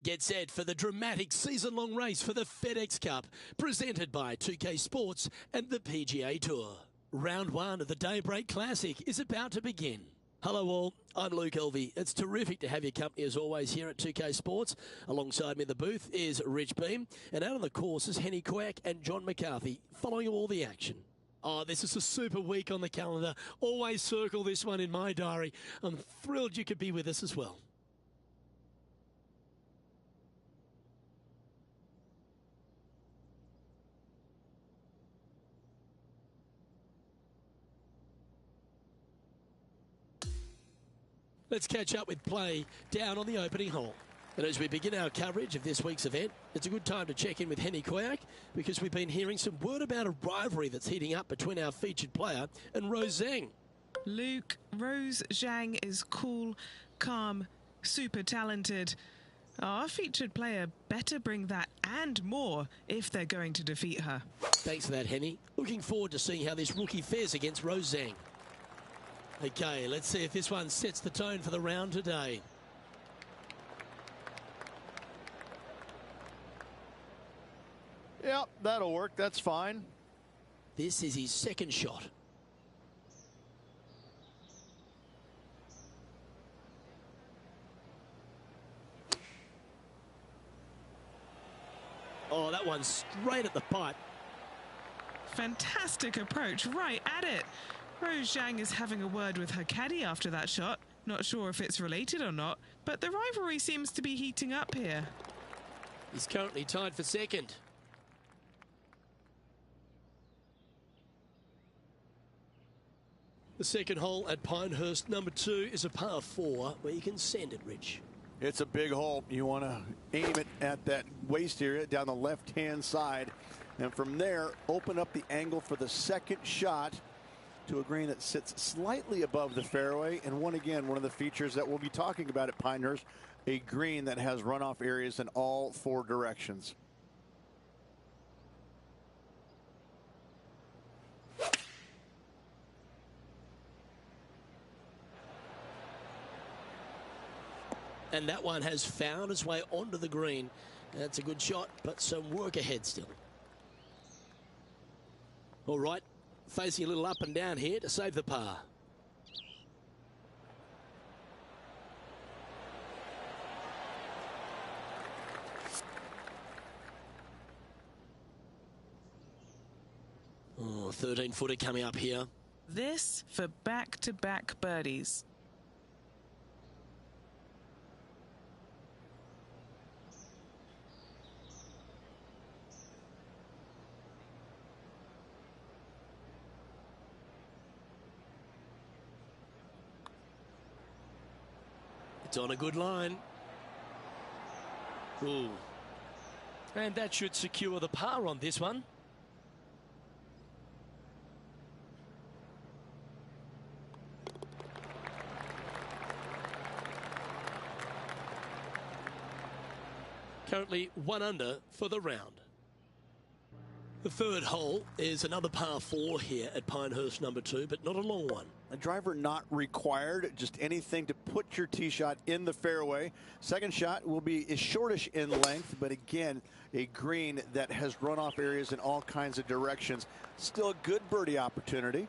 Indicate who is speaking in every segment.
Speaker 1: Get set for the dramatic season-long race for the FedEx Cup, presented by 2K Sports and the PGA Tour. Round one of the Daybreak Classic is about to begin. Hello all, I'm Luke Elvey. It's terrific to have your company as always here at 2K Sports. Alongside me in the booth is Rich Beam, and out on the course is Henny Quack and John McCarthy, following all the action. Oh, this is a super week on the calendar. Always circle this one in my diary. I'm thrilled you could be with us as well. Let's catch up with play down on the opening hole. And as we begin our coverage of this week's event, it's a good time to check in with Henny Quack because we've been hearing some word about a rivalry that's heating up between our featured player and Rose Zhang.
Speaker 2: Luke, Rose Zhang is cool, calm, super talented. Our featured player better bring that and more if they're going to defeat her.
Speaker 1: Thanks for that, Henny. Looking forward to seeing how this rookie fares against Rose Zhang. Okay, let's see if this one sets the tone for the round today.
Speaker 3: Yep, that'll work. That's fine.
Speaker 1: This is his second shot. Oh, that one's straight at the pipe.
Speaker 2: Fantastic approach, right at it. Rose Zhang is having a word with her caddy after that shot. Not sure if it's related or not, but the rivalry seems to be heating up here.
Speaker 1: He's currently tied for second. The second hole at Pinehurst number 2 is a par 4 where you can send it, Rich.
Speaker 3: It's a big hole. You want to aim it at that waist area down the left-hand side. And from there, open up the angle for the second shot to a green that sits slightly above the fairway. And one of the features that we'll be talking about at Pinehurst, a green that has runoff areas in all 4 directions.
Speaker 1: And that one has found its way onto the green. That's a good shot, but some work ahead still. All right, facing a little up and down here to save the par. Oh, 13-footer coming up here.
Speaker 2: This for back-to-back birdies.
Speaker 1: It's on a good line. Ooh. And that should secure the par on this one. Currently 1 under for the round. The third hole is another par 4 here at Pinehurst number 2, but not a long one.
Speaker 3: A driver not required, just anything to put your tee shot in the fairway. Second shot will be shortish in length, but again, a green that has runoff areas in all kinds of directions. Still a good birdie opportunity.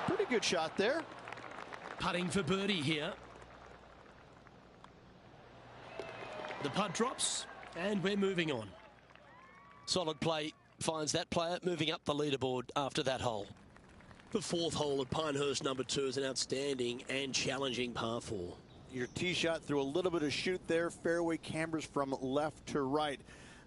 Speaker 3: Pretty good shot there.
Speaker 1: Putting for birdie here. The putt drops, and we're moving on. Solid play finds that player moving up the leaderboard after that hole. The fourth hole at Pinehurst number 2 is an outstanding and challenging par 4.
Speaker 3: Your tee shot through a little bit of shoot there. Fairway cambers from left to right.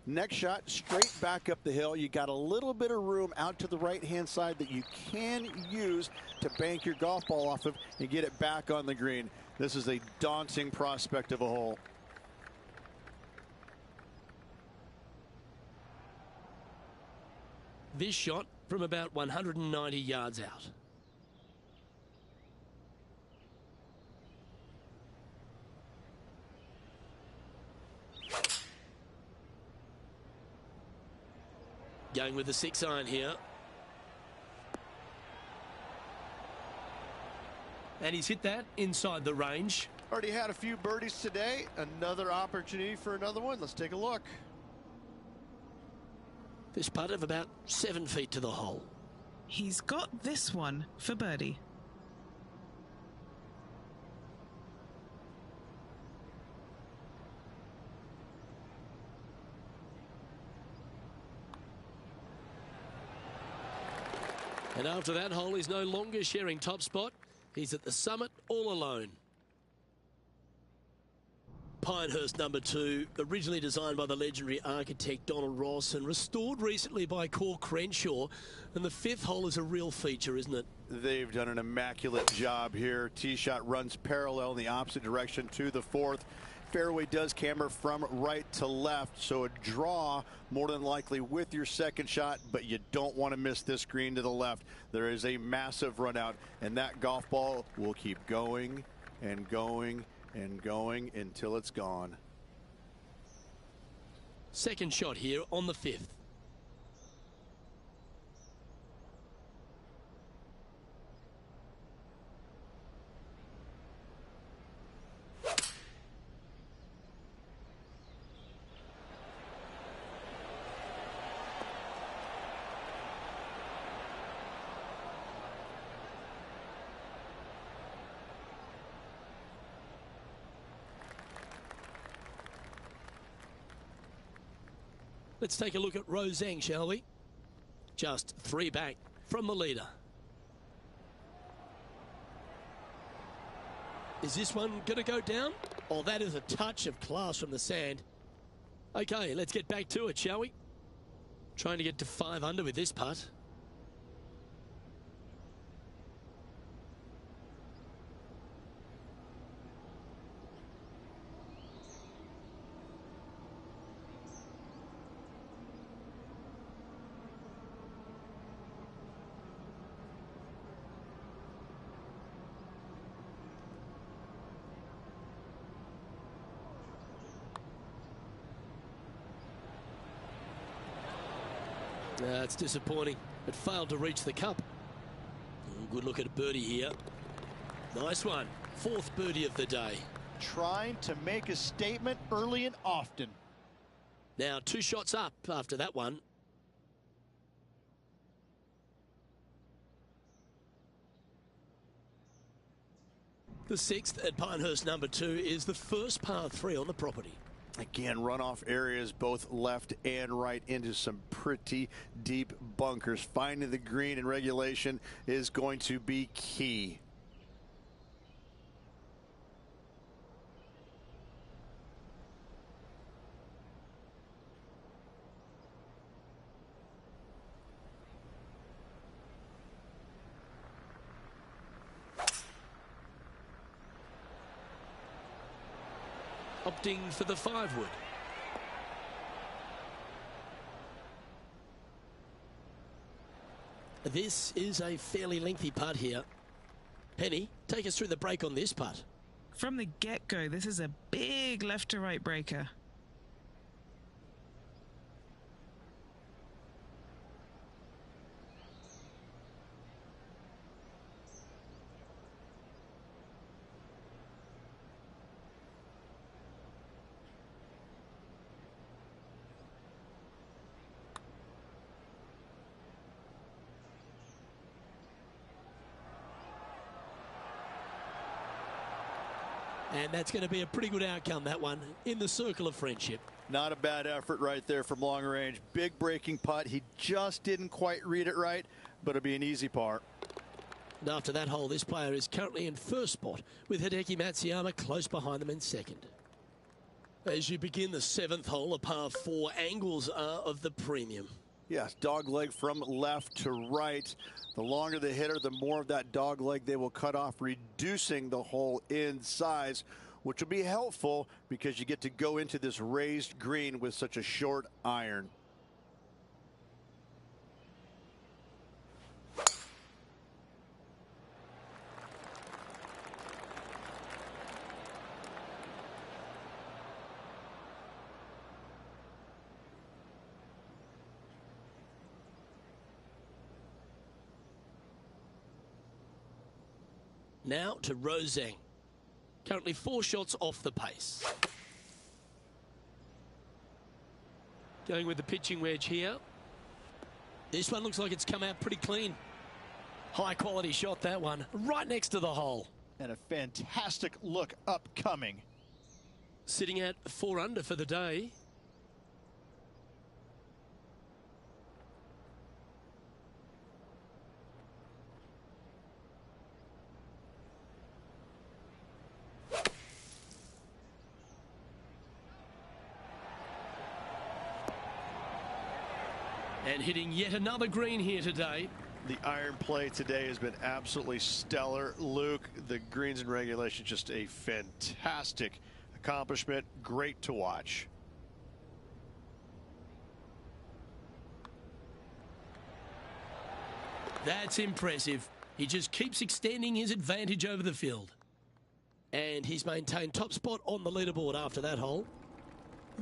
Speaker 3: Next shot straight back up the hill. You got a little bit of room out to the right hand side that you can use to bank your golf ball off of and get it back on the green. This is a daunting prospect of a hole.
Speaker 1: this shot from about 190 yards out. Going with the 6-iron here. And he's hit that inside the range.
Speaker 4: Already had a few birdies today. Another opportunity for another one. Let's take a look.
Speaker 1: This putt of about 7 feet to the hole.
Speaker 2: He's got this one for birdie.
Speaker 1: And after that hole, he's no longer sharing top spot. He's at the summit all alone. Pinehurst number 2, originally designed by the legendary architect Donald Ross and restored recently by Cork Crenshaw. And the 5th hole is a real feature, isn't it?
Speaker 3: They've done an immaculate job here. Tee shot runs parallel in the opposite direction to the 4th. Fairway does camber from right to left, so a draw more than likely with your second shot, but you don't want to miss this green to the left. There is a massive run out, and that golf ball will keep going and going and going until it's gone.
Speaker 1: Second shot here on the 5th. Let's take a look at Rose Zhang, shall we? Just 3 back from the leader. Is this one going to go down? Oh, that is a touch of class from the sand. Okay, let's get back to it, shall we? Trying to get to 5 under with this putt. It's disappointing. It failed to reach the cup. Good look at a birdie here. Nice one. 4th birdie of the day.
Speaker 4: Trying to make a statement early and often.
Speaker 1: Now 2 shots up after that one. The 6th at Pinehurst number 2 is the first par 3 on the property.
Speaker 3: Again, runoff areas both left and right into some pretty deep bunkers. Finding the green in regulation is going to be key.
Speaker 1: Opting for the 5-wood. This is a fairly lengthy putt here. Penny, take us through the break on this putt.
Speaker 2: From the get-go, this is a big left-to-right breaker.
Speaker 1: And that's going to be a pretty good outcome, that one, in the circle of friendship.
Speaker 3: Not a bad effort right there from long range. Big breaking putt. He just didn't quite read it right, but it'll be an easy par.
Speaker 1: And after that hole, this player is currently in first spot, with Hideki Matsuyama close behind them in second. As you begin the 7th hole, a par 4, angles are of the premium.
Speaker 3: Yes, dog leg from left to right. The longer the hitter, the more of that dog leg they will cut off, reducing the hole in size, which will be helpful because you get to go into this raised green with such a short iron.
Speaker 1: Now to Rose Zhang. Currently 4 shots off the pace. Going with the pitching wedge here. This one looks like it's come out pretty clean. High quality shot, that one. Right next to the hole.
Speaker 5: And a fantastic look upcoming.
Speaker 1: Sitting at 4 under for the day. And hitting yet another green here today.
Speaker 4: The iron play today has been absolutely stellar. Luke, the greens in regulation, just a fantastic accomplishment. Great to watch.
Speaker 1: That's impressive. He just keeps extending his advantage over the field. And he's maintained top spot on the leaderboard after that hole.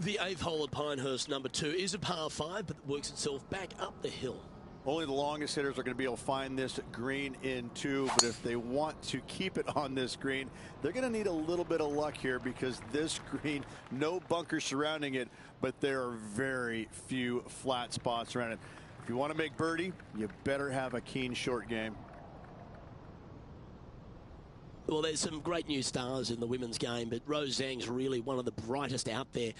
Speaker 1: The 8th hole at Pinehurst, number 2, is a par 5, but works itself back up the hill.
Speaker 3: Only the longest hitters are going to be able to find this green in 2, but if they want to keep it on this green, they're going to need a little bit of luck here, because this green, no bunkers surrounding it, but there are very few flat spots around it. If you want to make birdie, you better have a keen short game.
Speaker 1: Well, there's some great new stars in the women's game, but Rose Zhang's really one of the brightest out there.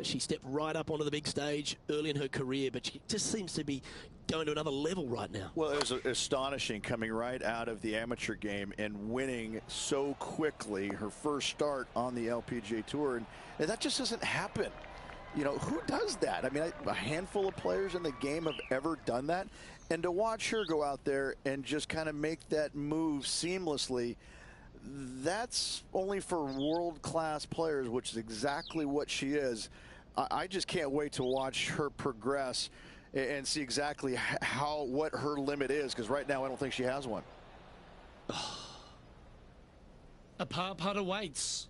Speaker 1: She stepped right up onto the big stage early in her career, but she just seems to be going to another level right now.
Speaker 3: Well, it was astonishing coming right out of the amateur game and winning so quickly her first start on the LPGA Tour. And that just doesn't happen. You know, who does that? I mean, a handful of players in the game have ever done that. And to watch her go out there and just kind of make that move seamlessly, that's only for world-class players, which is exactly what she is. I just can't wait to watch her progress and see exactly what her limit is, because right now I don't think she has one.
Speaker 1: A par putt awaits.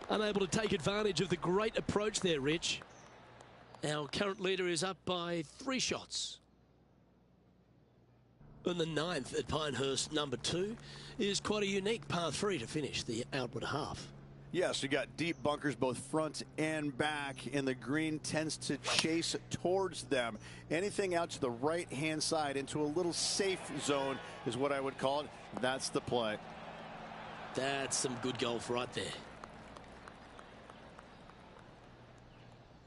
Speaker 1: Unable to take advantage of the great approach there, Rich. Our current leader is up by 3 shots. And the 9th at Pinehurst, number 2, is quite a unique par 3 to finish the outward half.
Speaker 3: Yes, you got deep bunkers both front and back, and the green tends to chase towards them. Anything out to the right-hand side into a little safe zone is what I would call it. That's the play.
Speaker 1: That's some good golf right there.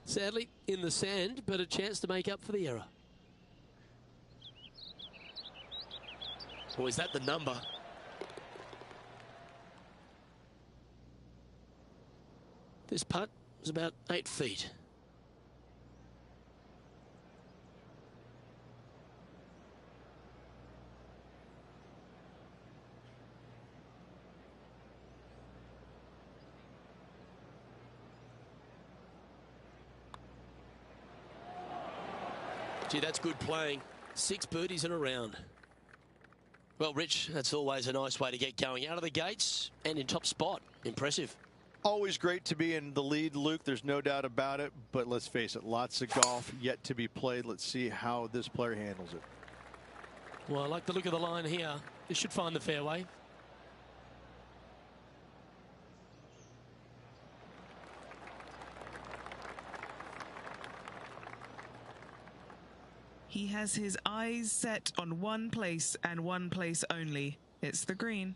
Speaker 1: Sadly, in the sand, but a chance to make up for the error. Or is that the number? This putt is about 8 feet. Gee, that's good playing. 6 birdies in a round. Well, Rich, that's always a nice way to get going out of the gates and in top spot. Impressive.
Speaker 4: Always great to be in the lead, Luke. There's no doubt about it. But let's face it, lots of golf yet to be played. Let's see how this player handles it.
Speaker 1: Well, I like the look of the line here. This should find the fairway.
Speaker 2: He has his eyes set on one place and one place only. It's the green.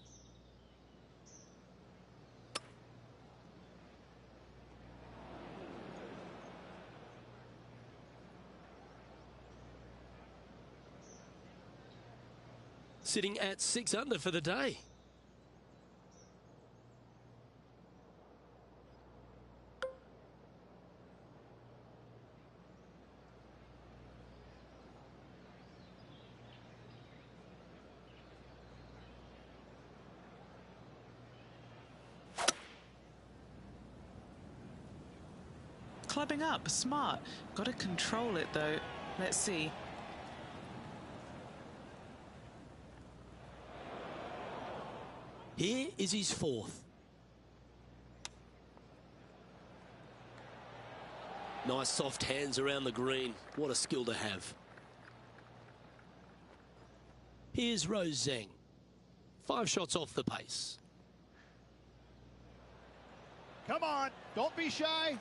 Speaker 1: Sitting at 6 under for the day.
Speaker 2: Clubbing up, smart. Got to control it though. Let's see.
Speaker 1: Here is his 4th. Nice soft hands around the green. What a skill to have. Here's Rose Zhang. 5 shots off the pace.
Speaker 5: Come on, don't be shy.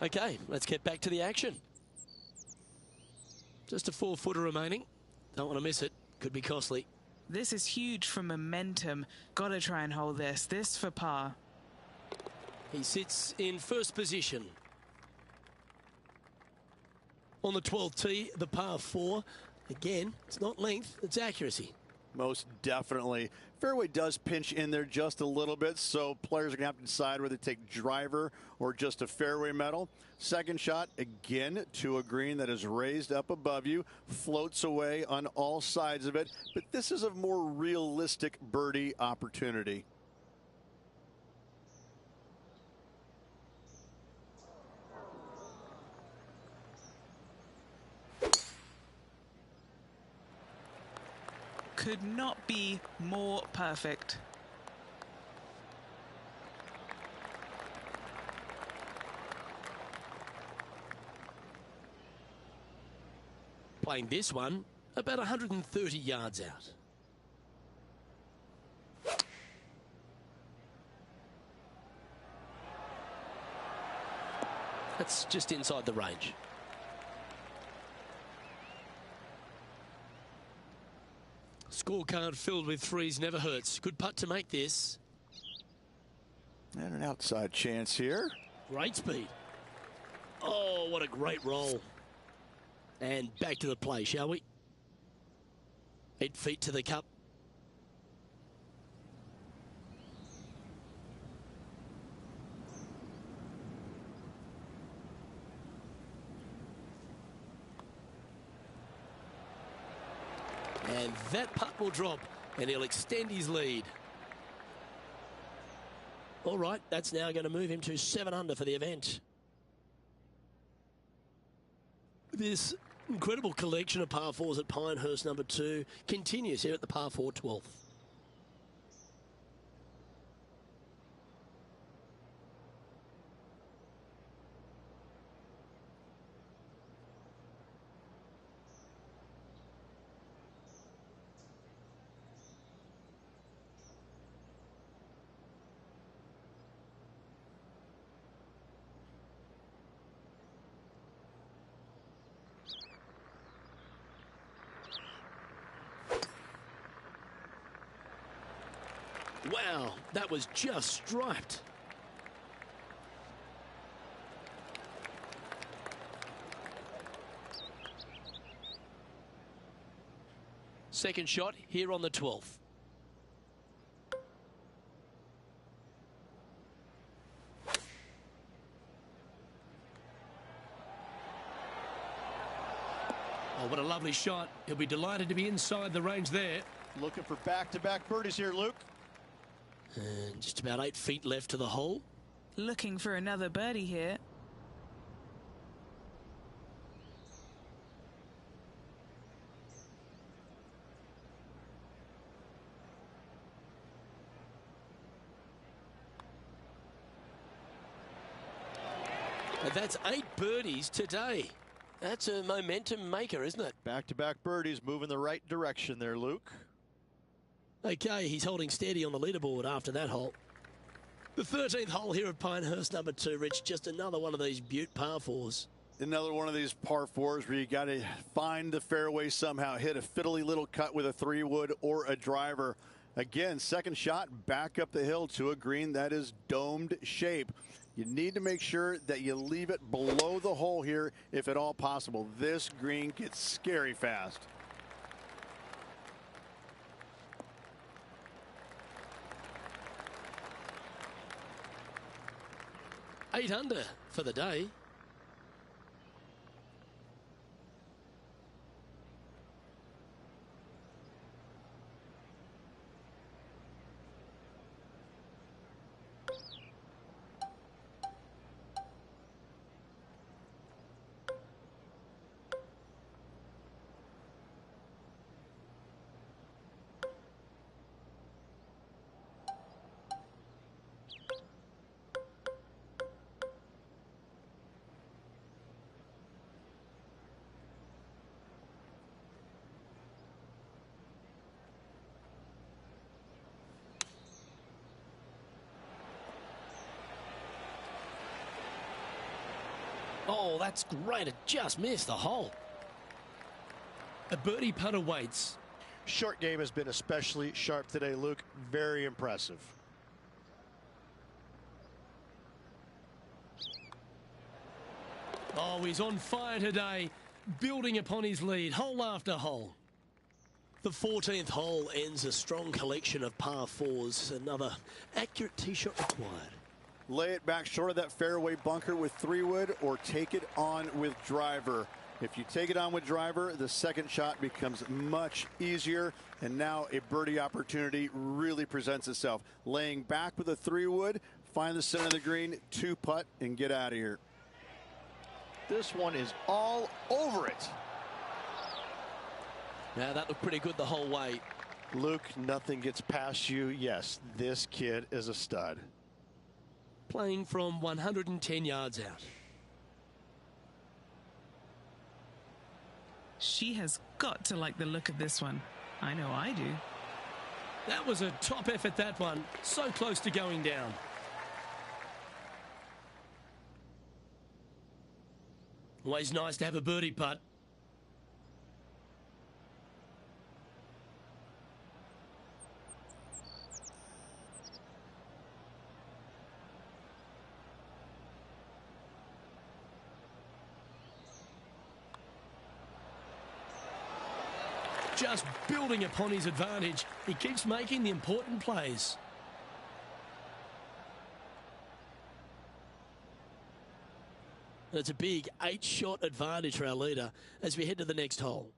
Speaker 1: Okay, let's get back to the action. Just a 4-footer remaining. Don't want to miss it. Could be costly.
Speaker 2: This is huge for momentum. Got to try and hold this. This for par.
Speaker 1: He sits in first position. On the 12th tee, the par 4. Again, it's not length, it's accuracy.
Speaker 3: Most definitely. Fairway does pinch in there just a little bit, so players are going to have to decide whether they take driver or just a fairway metal. Second shot, again, to a green that is raised up above you, floats away on all sides of it, but this is a more realistic birdie opportunity.
Speaker 2: Could not be more perfect.
Speaker 1: Playing this one about 130 yards out. That's just inside the range. Scorecard filled with threes never hurts. Good putt to make this.
Speaker 3: And an outside chance here.
Speaker 1: Great speed. Oh, what a great roll. And back to the play, shall we? 8 feet to the cup. And that putt will drop, and he'll extend his lead. All right, that's now going to move him to 7 under for the event. This incredible collection of par 4s at Pinehurst number 2 continues here at the par 4 12th. Wow, that was just striped. Second shot here on the 12th. Oh, what a lovely shot. He'll be delighted to be inside the range there.
Speaker 5: Looking for back-to-back birdies here, Luke.
Speaker 1: And just about 8 feet left to the hole.
Speaker 2: Looking for another birdie here.
Speaker 1: And that's 8 birdies today. That's a momentum maker, isn't it?
Speaker 5: Back-to-back birdies moving the right direction there, Luke.
Speaker 1: Okay, he's holding steady on the leaderboard after that hole. The 13th hole here at Pinehurst number 2, Rich. Just another one of these beaut par 4s.
Speaker 3: Another one of these par 4s where you got to find the fairway somehow, hit a fiddly little cut with a 3-wood or a driver. Again, second shot back up the hill to a green that is domed shape. You need to make sure that you leave it below the hole here if at all possible. This green gets scary fast.
Speaker 1: Eight under for the day. Oh, that's great. It just missed the hole. A birdie putt awaits.
Speaker 4: Short game has been especially sharp today, Luke. Very impressive.
Speaker 1: Oh, he's on fire today, building upon his lead, hole after hole. The 14th hole ends a strong collection of par fours. Another accurate tee shot required.
Speaker 3: Lay it back short of that fairway bunker with 3-wood or take it on with driver. If you take it on with driver, the second shot becomes much easier, and now a birdie opportunity really presents itself. Laying back with a 3-wood, find the center of the green, 2-putt, and get out of here.
Speaker 5: This one is all over it.
Speaker 1: Now that looked pretty good the whole way.
Speaker 4: Luke, nothing gets past you. Yes, this kid is a stud.
Speaker 1: Playing from 110 yards out.
Speaker 2: She has got to like the look of this one. I know I do.
Speaker 1: That was a top effort, that one. So close to going down. Always nice to have a birdie putt. Just building upon his advantage. He keeps making the important plays. It's a big 8-shot advantage for our leader as we head to the next hole.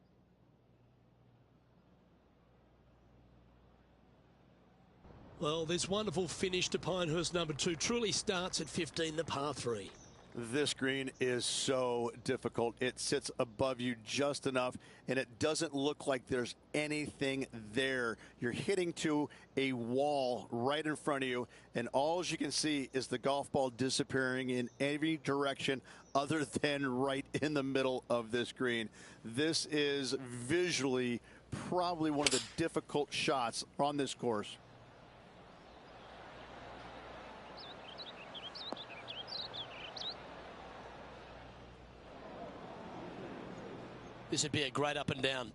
Speaker 1: Well, this wonderful finish to Pinehurst number 2 truly starts at 15, the par 3.
Speaker 3: This green is so difficult. It sits above you just enough, and it doesn't look like there's anything there. You're hitting to a wall right in front of you, and all you can see is the golf ball disappearing in every direction other than right in the middle of this green. This is visually probably one of the difficult shots on this course.
Speaker 1: This would be a great up and down.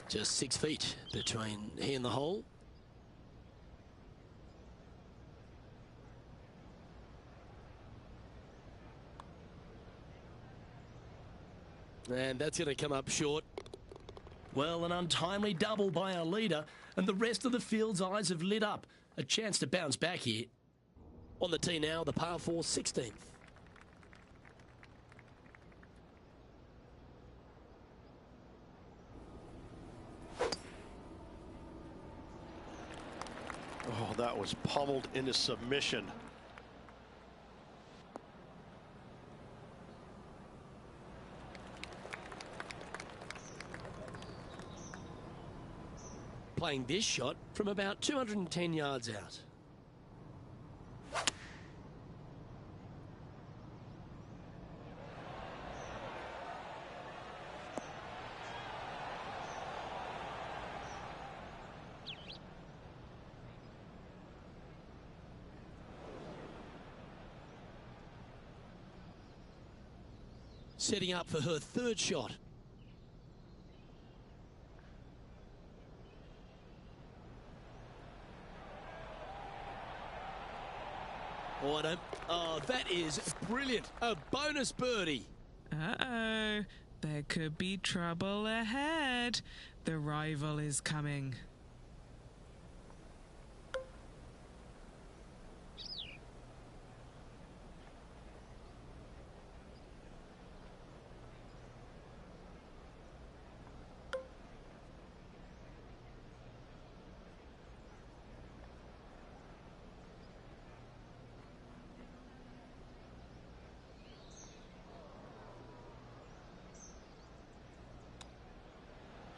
Speaker 1: Just 6 feet between he and the hole. And that's going to come up short. Well, an untimely double by our leader, and the rest of the field's eyes have lit up. A chance to bounce back here. On the tee now, the par 4 16th.
Speaker 4: Oh, that was pummeled into submission.
Speaker 1: Playing this shot from about 210 yards out. Setting up for her third shot. Oh, that is brilliant. A bonus birdie.
Speaker 2: Uh-oh. There could be trouble ahead. The rival is coming.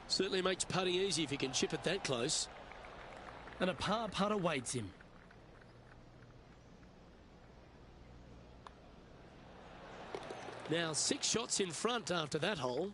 Speaker 1: Certainly makes putting easy if he can chip it that close. And a par putt awaits him. Now 6 shots in front after that hole.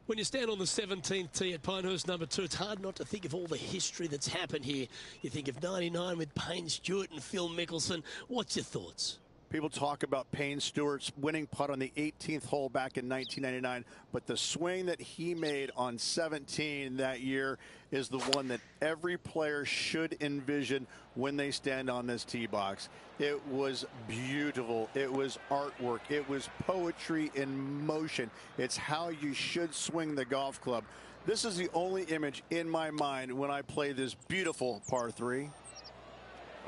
Speaker 1: When you stand on the 17th tee at Pinehurst number 2, it's hard not to think of all the history that's happened here. You think of 99 with Payne Stewart and Phil Mickelson. What's your thoughts?
Speaker 3: People talk about Payne Stewart's winning putt on the 18th hole back in 1999, but the swing that he made on 17 that year is the one that every player should envision when they stand on this tee box. It was beautiful. It was artwork. It was poetry in motion. It's how you should swing the golf club. This is the only image in my mind when I play this beautiful par 3.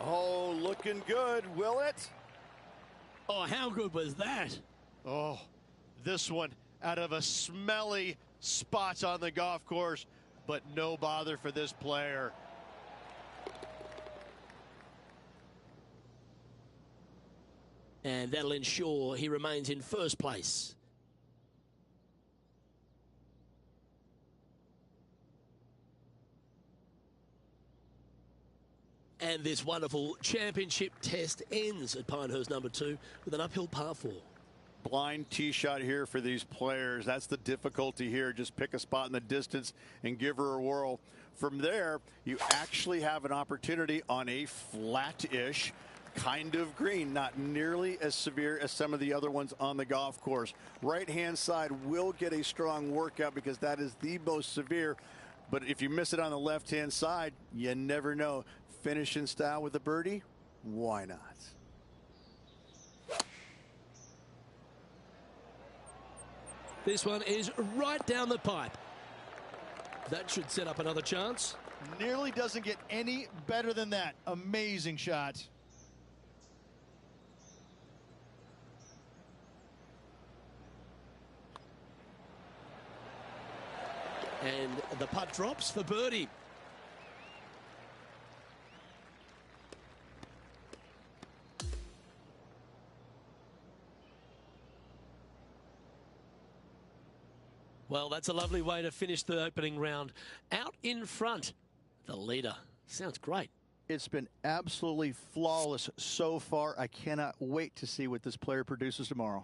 Speaker 5: Oh, looking good, will it?
Speaker 1: Oh, how good was that?
Speaker 4: Oh, this one out of a smelly spot on the golf course, but no bother for this player.
Speaker 1: And that'll ensure he remains in first place. And this wonderful championship test ends at Pinehurst number 2 with an uphill par 4.
Speaker 3: Blind tee shot here for these players. That's the difficulty here. Just pick a spot in the distance and give her a whirl. From there, you actually have an opportunity on a flat-ish kind of green, not nearly as severe as some of the other ones on the golf course. Right-hand side will get a strong workout because that is the most severe. But if you miss it on the left-hand side, you never know. Finish in style with a birdie? Why not?
Speaker 1: This one is right down the pipe. That should set up another chance.
Speaker 5: Nearly doesn't get any better than that. Amazing shot.
Speaker 1: And the putt drops for birdie. Well, that's a lovely way to finish the opening round. Out in front, the leader. Sounds great.
Speaker 5: It's been absolutely flawless so far. I cannot wait to see what this player produces tomorrow.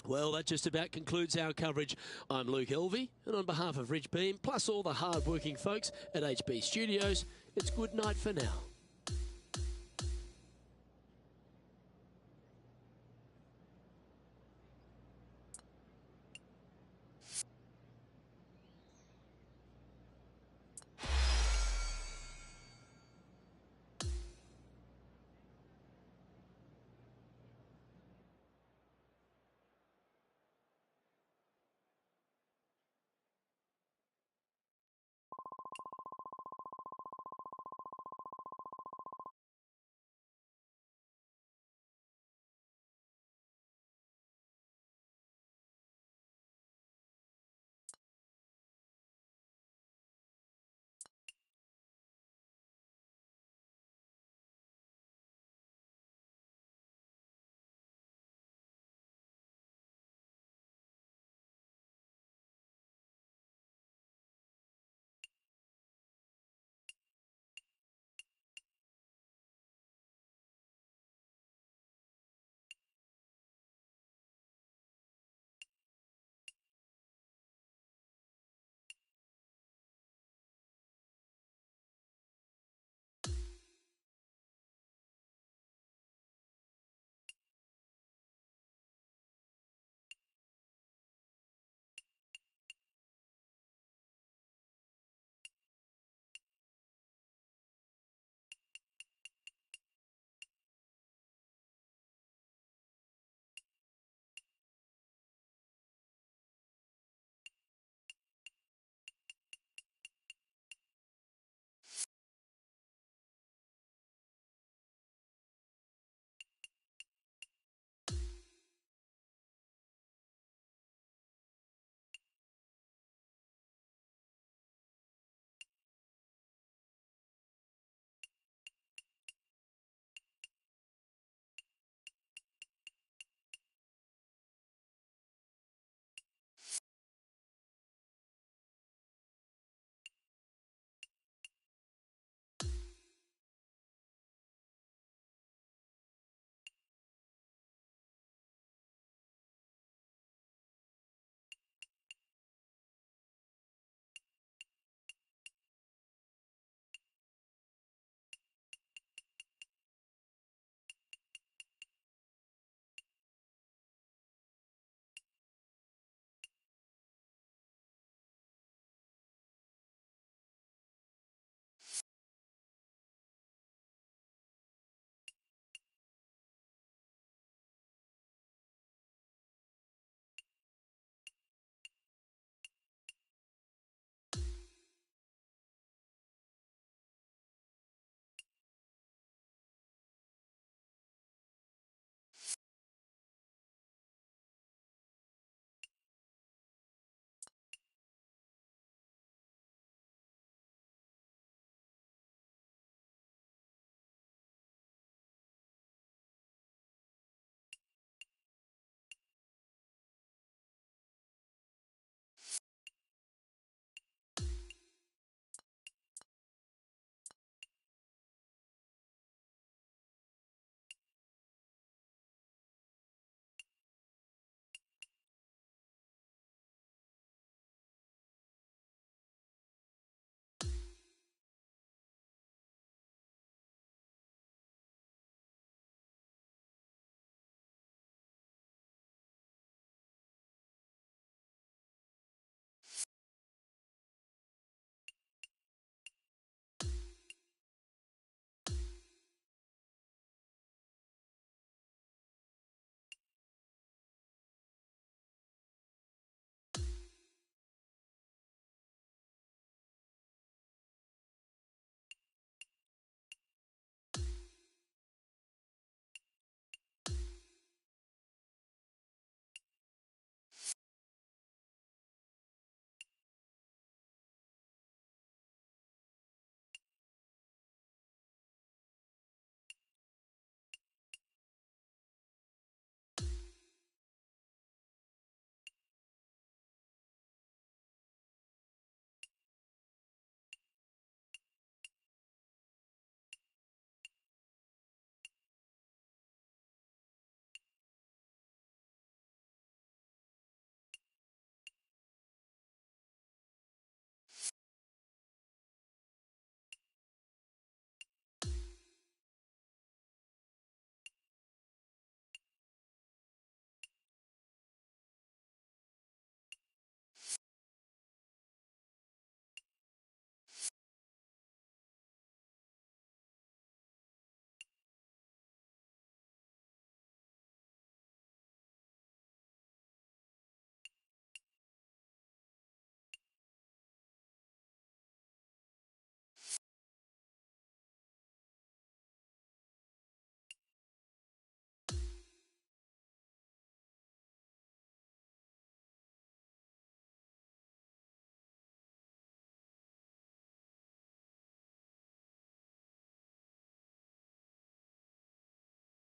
Speaker 1: Well, that just about concludes our coverage. I'm Luke Elvey, and on behalf of Rich Beam, plus all the hard-working folks at HB Studios, it's good night for now.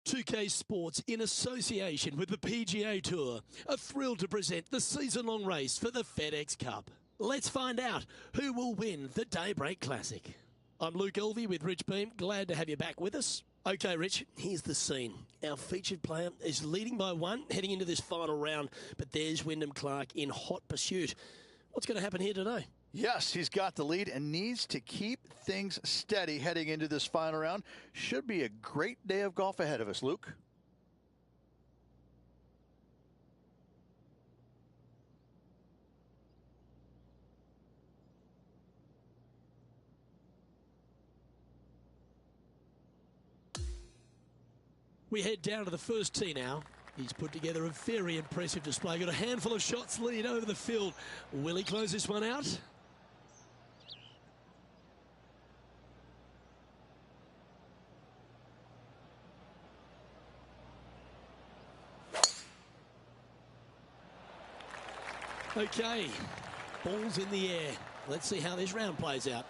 Speaker 1: 2K Sports, in association with the PGA Tour, are thrilled to present the season-long race for the FedEx Cup. Let's find out who will win the Daybreak Classic. I'm Luke Elvey with Rich Beem. Glad to have you back with us. Okay, Rich, here's the scene. Our featured player is leading by one, heading into this final round, but there's Wyndham Clark in hot pursuit. What's going to happen here today?
Speaker 5: Yes, he's got the lead and needs to keep things steady heading into this final round. Should be a great day of golf ahead of us, Luke.
Speaker 1: We head down to the first tee now. He's put together a very impressive display. Got a handful of shots lead over the field. Will he close this one out? Okay, ball's in the air. Let's see how this round plays out.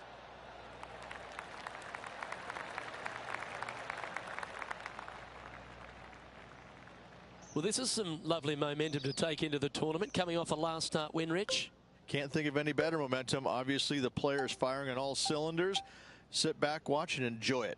Speaker 1: Well, this is some lovely momentum to take into the tournament, coming off a last start win, Rich.
Speaker 5: Can't think of any better momentum. Obviously, the player is firing on all cylinders. Sit back, watch, and enjoy it.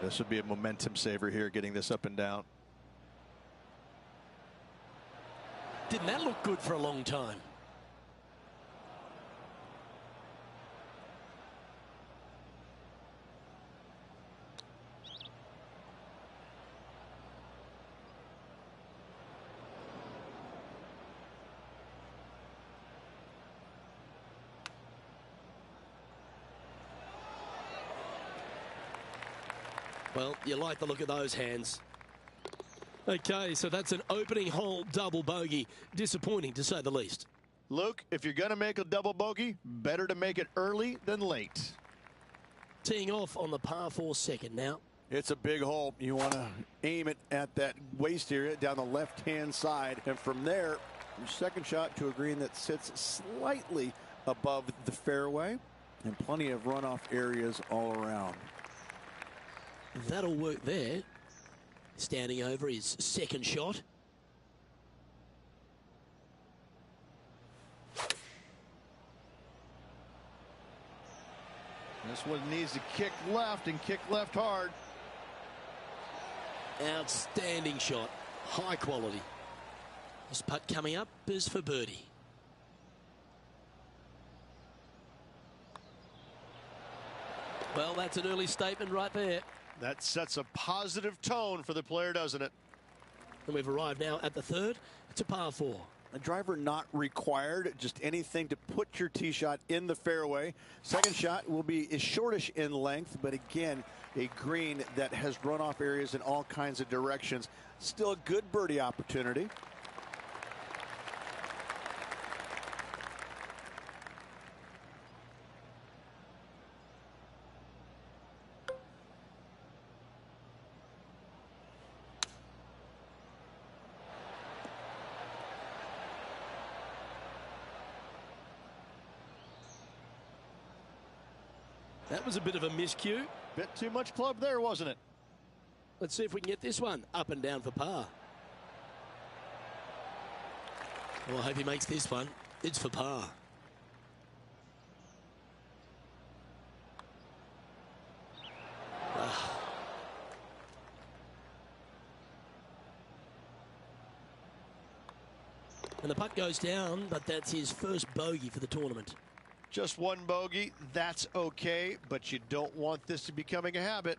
Speaker 5: This would be a momentum saver here, getting this up and down.
Speaker 1: Didn't that look good for a long time? Well, you like the look of those hands. Okay, so that's an opening hole double bogey. Disappointing, to say the least.
Speaker 5: Luke, if you're going to make a double bogey, better to make it early than late.
Speaker 1: Teeing off on the par 4 second now.
Speaker 3: It's a big hole. You want to aim it at that waist area down the left-hand side. And from there, your second shot to a green that sits slightly above the fairway. And plenty of runoff areas all around.
Speaker 1: That'll work there. Standing over his second shot.
Speaker 5: This one needs to kick left and kick left hard.
Speaker 1: Outstanding shot. High quality. This putt coming up is for birdie. Well, that's an early statement right there.
Speaker 4: That sets a positive tone for the player, doesn't it?
Speaker 1: And we've arrived now at the third. It's a par 4.
Speaker 3: A driver not required, just anything to put your tee shot in the fairway. Second shot will be shortish in length, but again, a green that has runoff areas in all kinds of directions. Still a good birdie opportunity.
Speaker 1: That was a bit of a miscue.
Speaker 5: Bit too much club there, wasn't it?
Speaker 1: Let's see if we can get this one up and down for par. Well, I hope he makes this one. It's for par. And the putt goes down, but that's his first bogey for the tournament.
Speaker 4: Just one bogey, that's okay, but you don't want this to be becoming a habit.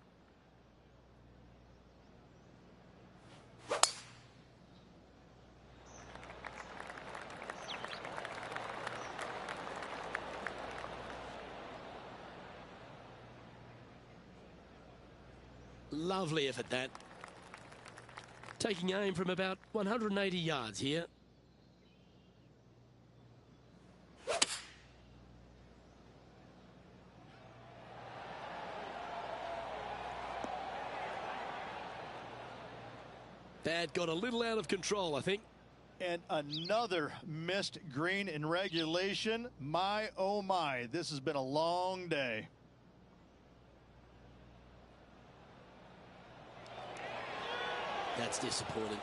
Speaker 1: Lovely effort, that. Taking aim from about 180 yards here. That got a little out of control, I think.
Speaker 5: And another missed green in regulation. My, oh my, this has been a long day.
Speaker 1: That's disappointing.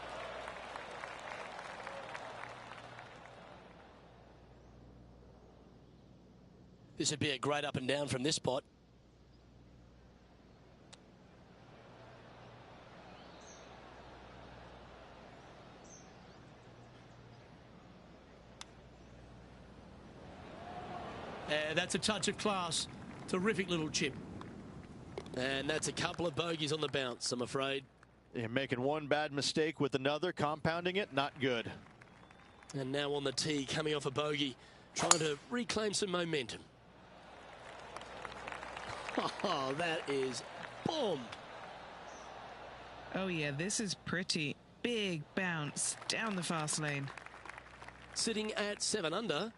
Speaker 1: This would be a great up and down from this spot. That's a touch of class. Terrific little chip. And that's a couple of bogeys on the bounce, I'm afraid.
Speaker 5: You're making one bad mistake with another, compounding it, not good.
Speaker 1: And now on the tee, coming off a bogey, trying to reclaim some momentum. Oh, that is bombed.
Speaker 2: Oh yeah, this is pretty. Big bounce down the fast lane.
Speaker 1: Sitting at 7 under.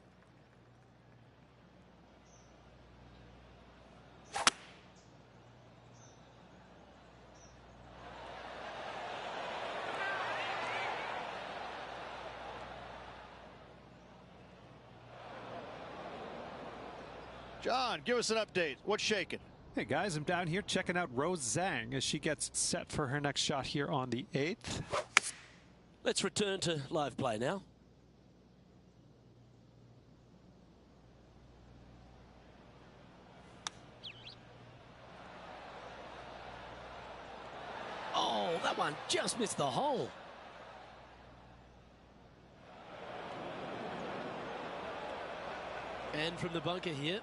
Speaker 5: John, give us an update. What's shaking?
Speaker 6: Hey guys, I'm down here checking out Rose Zhang as she gets set for her next shot here on the 8th.
Speaker 1: Let's return to live play now. Oh, that one just missed the hole. And from the bunker here.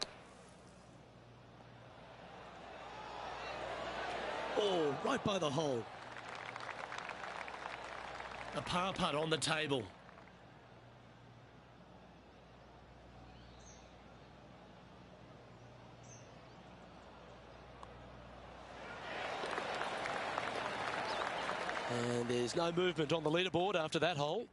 Speaker 1: Oh, right by the hole. A par putt on the table. And there's no movement on the leaderboard after that hole.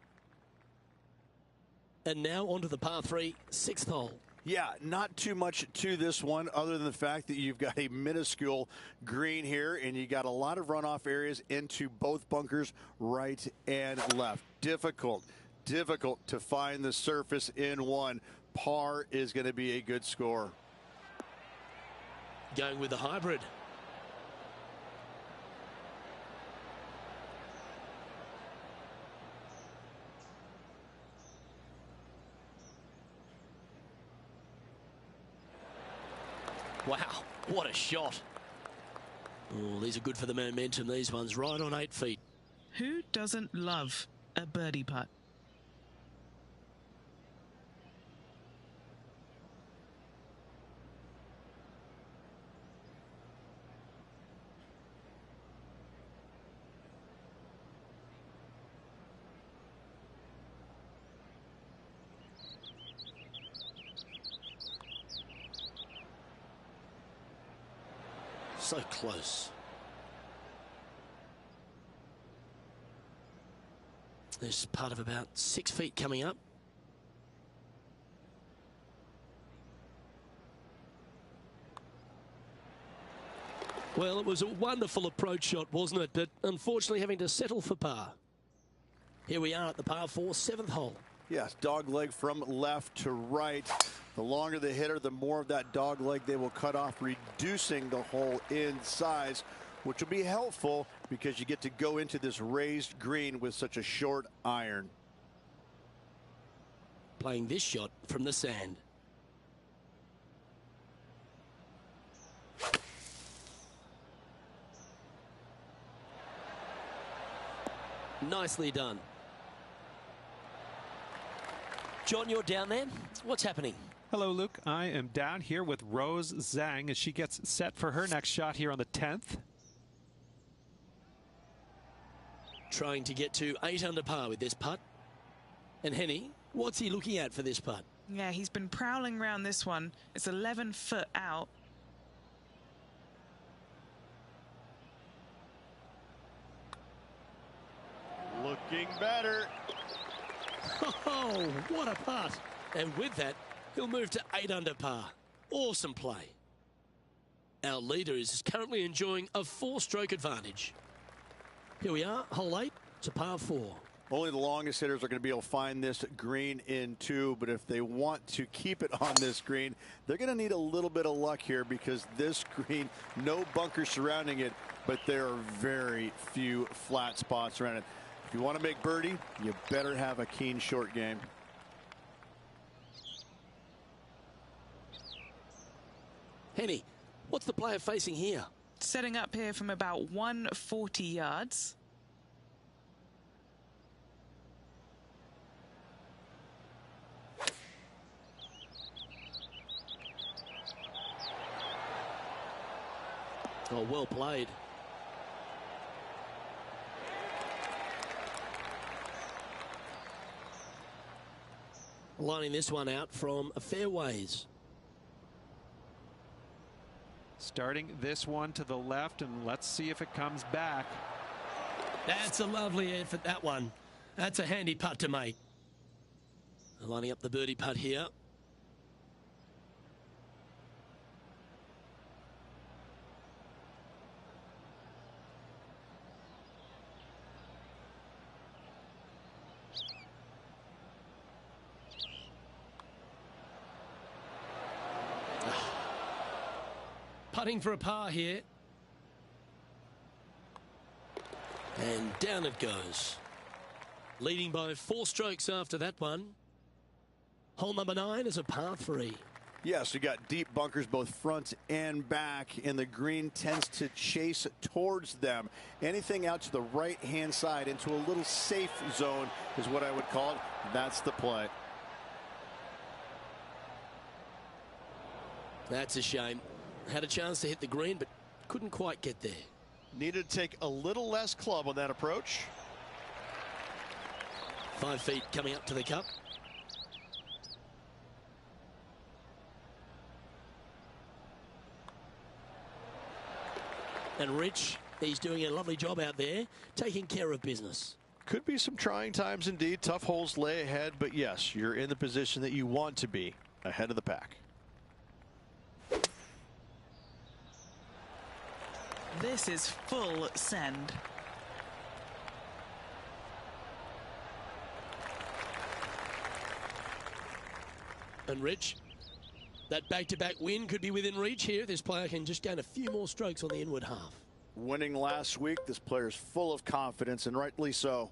Speaker 1: And now onto the par 3, 6th hole.
Speaker 3: Yeah, not too much to this one other than the fact that you've got a minuscule green here and you got a lot of runoff areas into both bunkers, right and left. Difficult to find the surface in one. Par is going to be a good score.
Speaker 1: Going with the hybrid. Wow, what a shot. Oh, these are good for the momentum, these ones, right on 8 feet.
Speaker 2: Who doesn't love a birdie putt?
Speaker 1: So close. There's part of about 6 feet coming up. Well, it was a wonderful approach shot, wasn't it? But unfortunately having to settle for par. Here we are at the par 4, 7th hole.
Speaker 3: Yes, dog leg from left to right. The longer the hitter, the more of that dog leg they will cut off, reducing the hole in size, which will be helpful because you get to go into this raised green with such a short iron.
Speaker 1: Playing this shot from the sand. Nicely done. John, you're down there. What's happening?
Speaker 6: Hello, Luke. I am down here with Rose Zhang as she gets set for her next shot here on the 10th.
Speaker 1: Trying to get to 8 under par with this putt. And Henny, what's he looking at for this putt?
Speaker 2: Yeah, he's been prowling around this one. It's 11 foot out.
Speaker 4: Looking better.
Speaker 1: Oh, what a putt. And with that, he'll move to 8 under par. Awesome play. Our leader is currently enjoying a 4-stroke advantage. Here we are, hole 8. It's a par 4.
Speaker 3: Only the longest hitters are going to be able to find this green in 2, but if they want to keep it on this green, they're going to need a little bit of luck here because this green, no bunkers surrounding it, but there are very few flat spots around it. If you want to make birdie, you better have a keen short game.
Speaker 1: Henny, what's the player facing here?
Speaker 2: Setting up here from about 140 yards.
Speaker 1: Oh, well played. Lining this one out from fairways.
Speaker 6: Starting this one to the left, and let's see if it comes back.
Speaker 1: That's a lovely effort, that one. That's a handy putt to make. Lining up the birdie putt here. Putting for a par here. And down it goes. Leading by 4 strokes after that one. Hole number 9 is a par 3.
Speaker 3: Yes, you got deep bunkers both front and back, and the green tends to chase towards them. Anything out to the right-hand side into a little safe zone is what I would call it. That's the play.
Speaker 1: That's a shame. Had a chance to hit the green, but couldn't quite get there.
Speaker 4: Needed to take a little less club on that approach.
Speaker 1: 5 feet coming up to the cup. And Rich, he's doing a lovely job out there, taking care of business.
Speaker 4: Could be some trying times indeed. Tough holes lay ahead, but yes, you're in the position that you want to be, ahead of the pack.
Speaker 2: This is full send.
Speaker 1: And Rich, that back-to-back win could be within reach here. This player can just gain a few more strokes on the inward half.
Speaker 3: Winning last week, this player's full of confidence, and rightly so.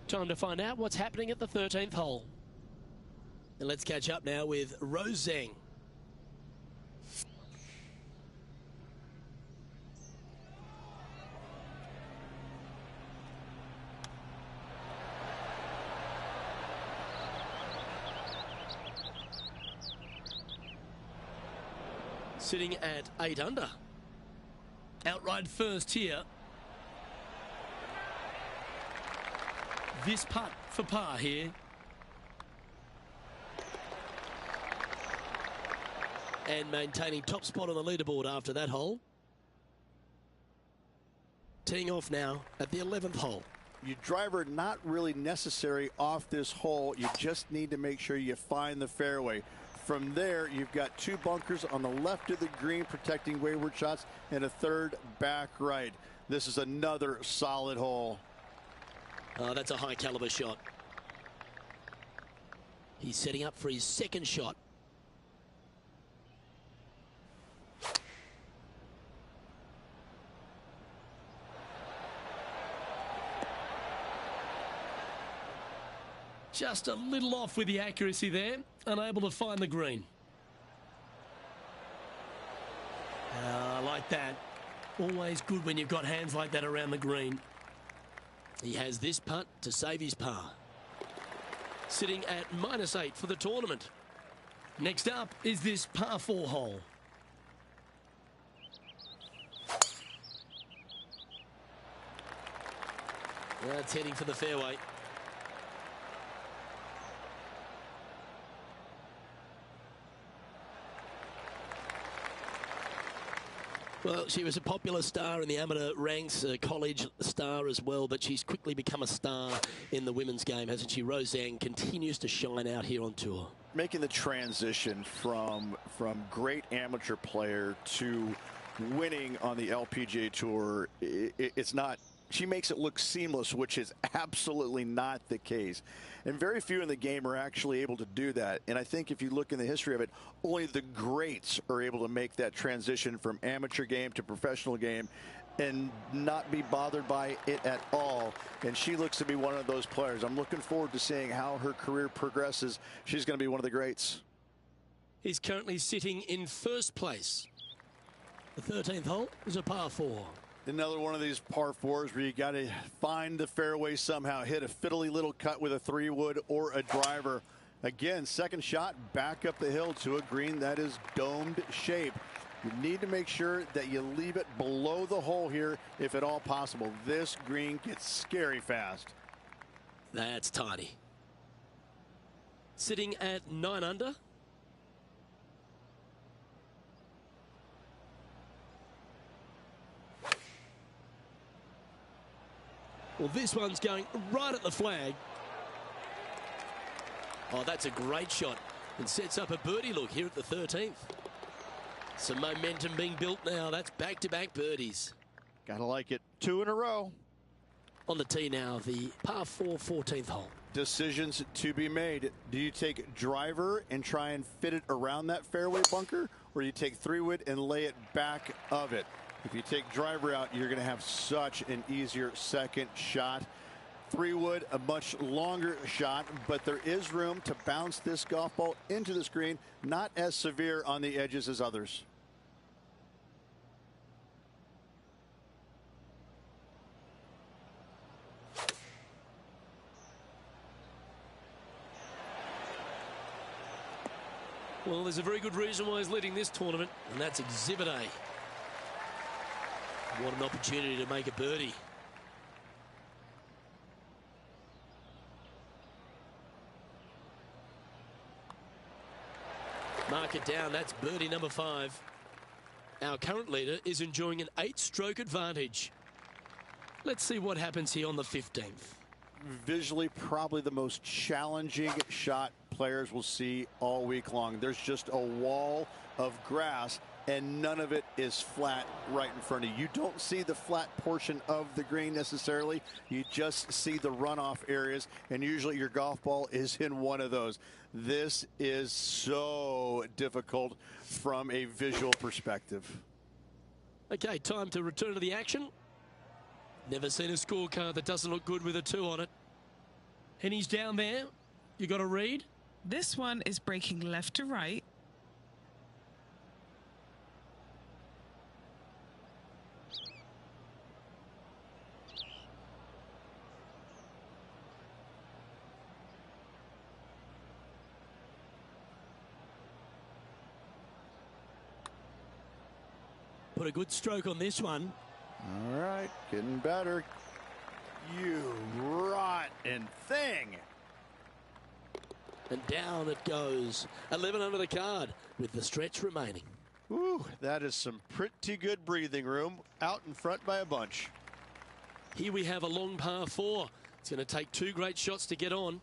Speaker 1: Time to find out what's happening at the 13th hole. And let's catch up now with Rose Zhang. Sitting at 8 under. Outright first here. This putt for par here. And maintaining top spot on the leaderboard after that hole. Teeing off now at the 11th hole.
Speaker 3: Your driver not really necessary off this hole. You just need to make sure you find the fairway. From there, you've got 2 bunkers on the left of the green protecting wayward shots and a 3rd back right. This is another solid hole.
Speaker 1: Oh, that's a high caliber shot. He's setting up for his 2nd shot. Just a little off with the accuracy there, unable to find the green. I like that. Always good when you've got hands like that around the green. He has this putt to save his par. Sitting at -8 for the tournament. Next up is this par 4 hole. That's heading for the fairway. Well, she was a popular star in the amateur ranks, a college star as well, but she's quickly become a star in the women's game, hasn't she? Rose Zhang continues to shine out here on tour.
Speaker 3: Making the transition from great amateur player to winning on the LPGA Tour, it's not. She makes it look seamless, which is absolutely not the case. And very few in the game are actually able to do that. And I think if you look in the history of it, only the greats are able to make that transition from amateur game to professional game and not be bothered by it at all. And she looks to be one of those players. I'm looking forward to seeing how her career progresses. She's going to be one of the greats.
Speaker 1: He's currently sitting in first place. The 13th hole is a par 4.
Speaker 3: Another one of these par 4s where you got to find the fairway somehow, hit a fiddly little cut with a 3-wood or a driver. Again, second shot back up the hill to a green that is domed shape. You need to make sure that you leave it below the hole here if at all possible. This green gets scary fast.
Speaker 1: That's tiny. Sitting at 9 under. Well, this one's going right at the flag. Oh, that's a great shot. And sets up a birdie look here at the 13th. Some momentum being built now. That's back-to-back birdies.
Speaker 3: Gotta like it. 2 in a row.
Speaker 1: On the tee now, the par 4 14th hole.
Speaker 3: Decisions to be made. Do you take driver and try and fit it around that fairway bunker, or do you take 3-wood and lay it back of it? If you take driver out, you're going to have such an easier second shot. 3-wood, a much longer shot, but there is room to bounce this golf ball into the screen, not as severe on the edges as others.
Speaker 1: Well, there's a very good reason why he's leading this tournament, and that's Exhibit A. What an opportunity to make a birdie. Mark it down. That's birdie number 5. Our current leader is enjoying an 8-stroke advantage. Let's see what happens here on the 15th.
Speaker 3: Visually, probably the most challenging shot players will see all week long. There's just a wall of grass, and none of it is flat right in front of you. You don't see the flat portion of the green necessarily. You just see the runoff areas, and usually your golf ball is in one of those. This is so difficult from a visual perspective.
Speaker 1: Okay, time to return to the action. Never seen a scorecard that doesn't look good with a 2 on it. And he's down there. You got to read.
Speaker 2: This one is breaking left to right.
Speaker 1: Put a good stroke on this one.
Speaker 3: All right, getting better. You rotten thing.
Speaker 1: And down it goes. 11 under the card with the stretch remaining.
Speaker 4: Ooh, that is some pretty good breathing room out in front by a bunch.
Speaker 1: Here we have a long par 4. It's going to take 2 great shots to get on.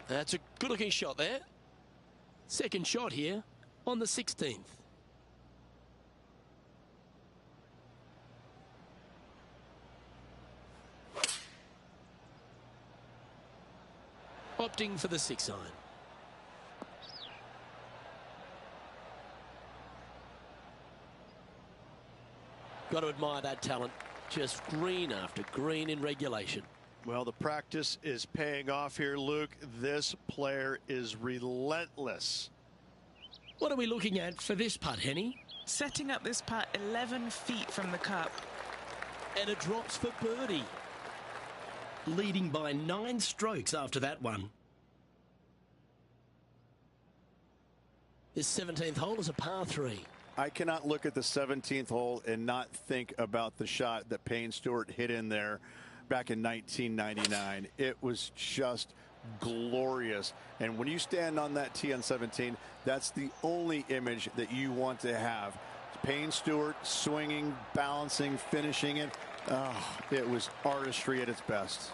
Speaker 1: That's a good-looking shot there. Second shot here on the 16th. Opting for the 6 iron. Got to admire that talent. Just green after green in regulation.
Speaker 4: Well, the practice is paying off here, Luke. This player is relentless.
Speaker 1: What are we looking at for this putt, Henny?
Speaker 2: Setting up this putt 11 feet from the cup.
Speaker 1: And it drops for birdie. Leading by 9 strokes after that one. This 17th hole is a par 3.
Speaker 3: I cannot look at the 17th hole and not think about the shot that Payne Stewart hit in there back in 1999. It was just glorious. And when you stand on that tee on 17, that's the only image that you want to have. Payne Stewart swinging, balancing, finishing it. Oh, it was artistry at its best.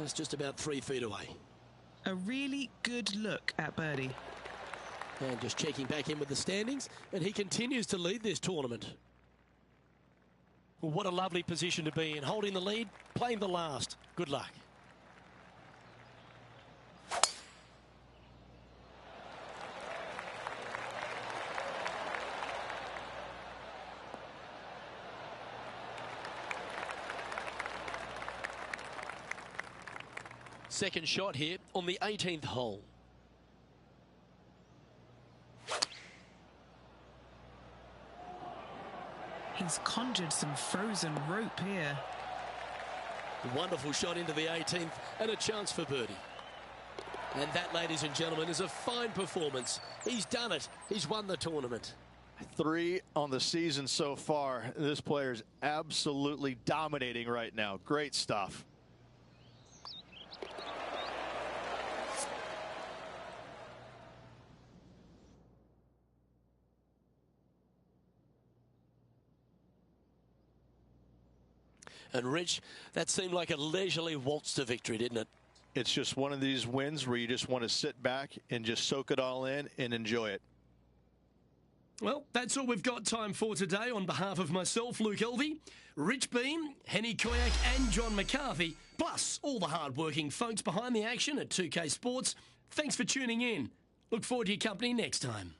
Speaker 1: It's just about 3 feet away.
Speaker 2: A really good look at birdie.
Speaker 1: And just checking back in with the standings, and he continues to lead this tournament. Well, what a lovely position to be in, holding the lead, playing the last. Good luck. Second shot here on the 18th hole.
Speaker 2: He's conjured some frozen rope here.
Speaker 1: Wonderful shot into the 18th and a chance for birdie. And that, ladies and gentlemen, is a fine performance. He's done it. He's won the tournament.
Speaker 5: 3 on the season so far. This player is absolutely dominating right now. Great stuff.
Speaker 1: And Rich, that seemed like a leisurely waltz to victory, didn't it?
Speaker 5: It's just one of these wins where you just want to sit back and just soak it all in and enjoy it.
Speaker 1: Well, that's all we've got time for today. On behalf of myself, Luke Elvey, Rich Beam, Henny Koyak and John McCarthy, plus all the hard-working folks behind the action at 2K Sports, thanks for tuning in. Look forward to your company next time.